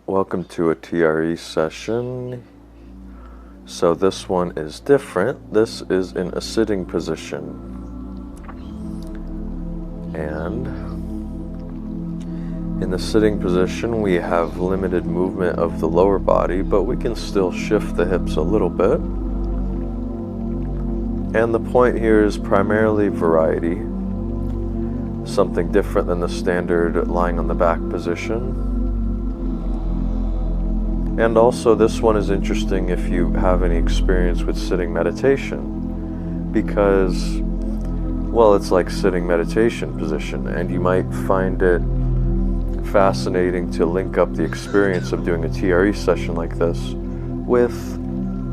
Welcome to a TRE session. So this one is different. This is in a sitting position. And in the sitting position, we have limited movement of the lower body, but we can still shift the hips a little bit. And the point here is primarily variety. Something different than the standard lying on the back position. And also this one is interesting if you have any experience with sitting meditation, because, well, it's like sitting meditation position, and you might find it fascinating to link up the experience of doing a TRE session like this with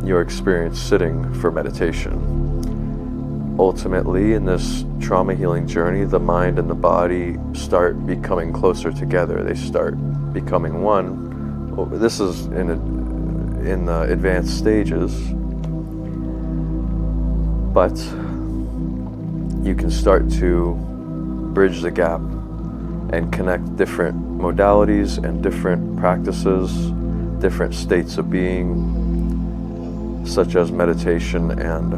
your experience sitting for meditation. Ultimately, in this trauma healing journey, the mind and the body start becoming closer together. They start becoming one. This is in the advanced stages, but you can start to bridge the gap and connect different modalities and different practices, different states of being, such as meditation and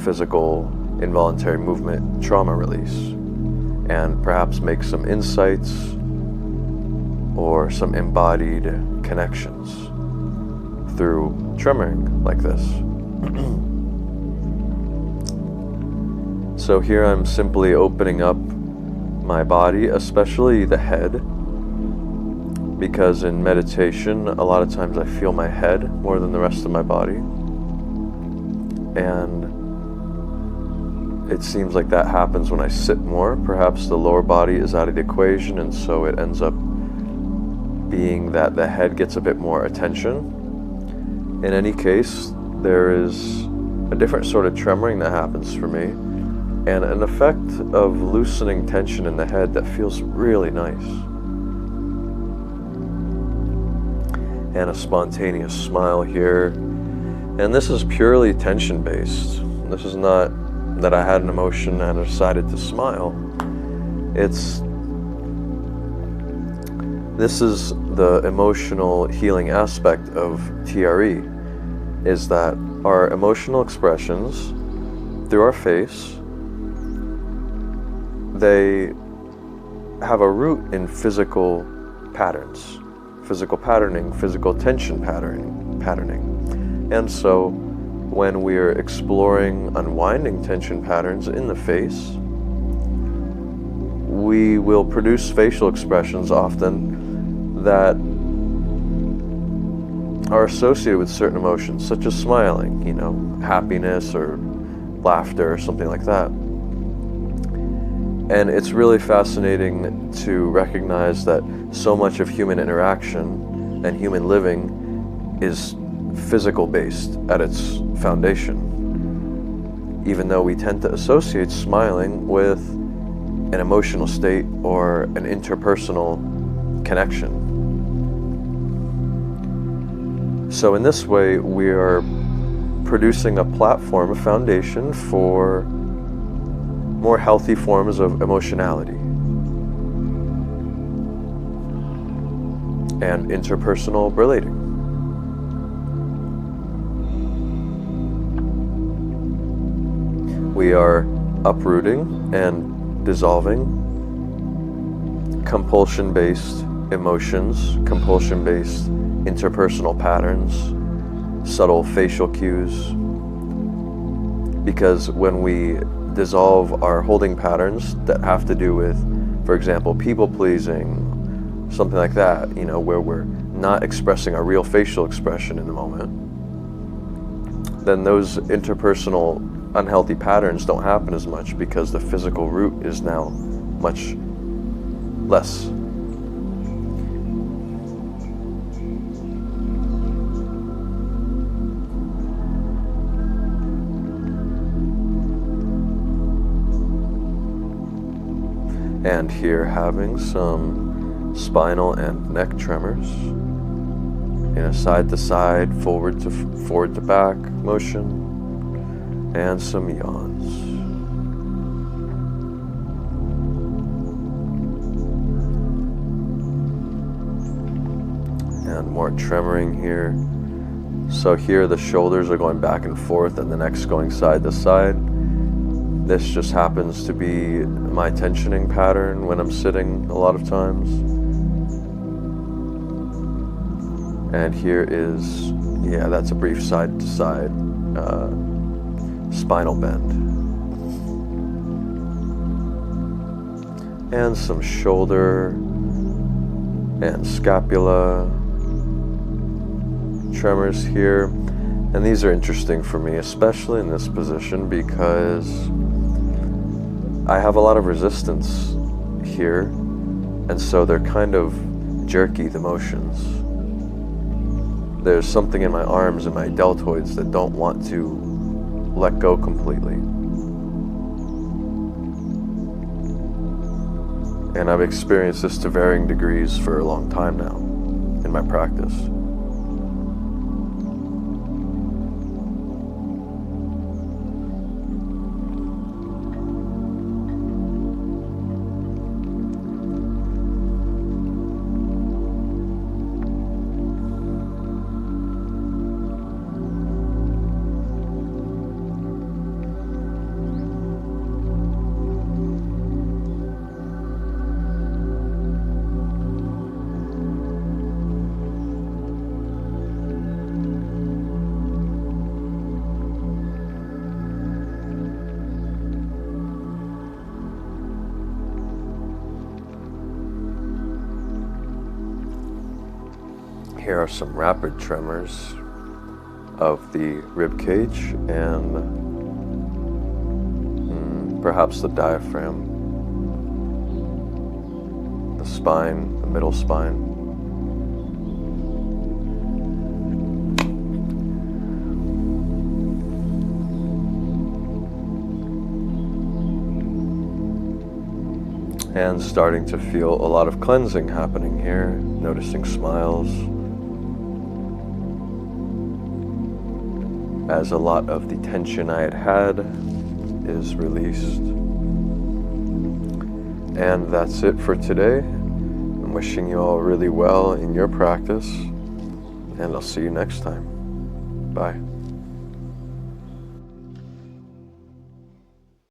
physical involuntary movement trauma release, and perhaps make some insights or some embodied connections through tremoring like this. So here I'm simply opening up my body, especially the head, because in meditation a lot of times I feel my head more than the rest of my body, and it seems like that happens when I sit more. Perhaps the lower body is out of the equation, and so it ends up being that the head gets a bit more attention. In any case, there is a different sort of tremoring that happens for me, and an effect of loosening tension in the head that feels really nice. And a spontaneous smile here. And this is purely tension based. This is not that I had an emotion and I decided to smile. This is the emotional healing aspect of TRE, is that our emotional expressions through our face, they have a root in physical patterns, physical patterning, physical tension patterning. And so when we're exploring unwinding tension patterns in the face, we will produce facial expressions often that are associated with certain emotions, such as smiling, happiness or laughter or something like that. And it's really fascinating to recognize that so much of human interaction and human living is physical based at its foundation, even though we tend to associate smiling with an emotional state or an interpersonal connection. So in this way, we are producing a platform, a foundation for more healthy forms of emotionality and interpersonal relating. We are uprooting and dissolving compulsion-based emotions, compulsion-based interpersonal patterns, subtle facial cues, because when we dissolve our holding patterns that have to do with, for example, people-pleasing, something like that, where we're not expressing our real facial expression in the moment, then those interpersonal unhealthy patterns don't happen as much because the physical root is now much less. And here having some spinal and neck tremors in a side to side, forward to back motion, and some yawns. And more tremoring here. So here the shoulders are going back and forth and the neck's going side to side. This just happens to be my tensioning pattern when I'm sitting a lot of times. And here is, yeah, that's a brief side to side spinal bend. And some shoulder and scapula tremors here. And these are interesting for me, especially in this position, because I have a lot of resistance here, and so they're kind of jerky, the motions. There's something in my arms and my deltoids that don't want to let go completely. And I've experienced this to varying degrees for a long time now in my practice. Here are some rapid tremors of the rib cage and perhaps the diaphragm, the spine, the middle spine. And starting to feel a lot of cleansing happening here, noticing smiles, as a lot of the tension I had is released. And that's it for today. I'm wishing you all really well in your practice, and I'll see you next time. Bye.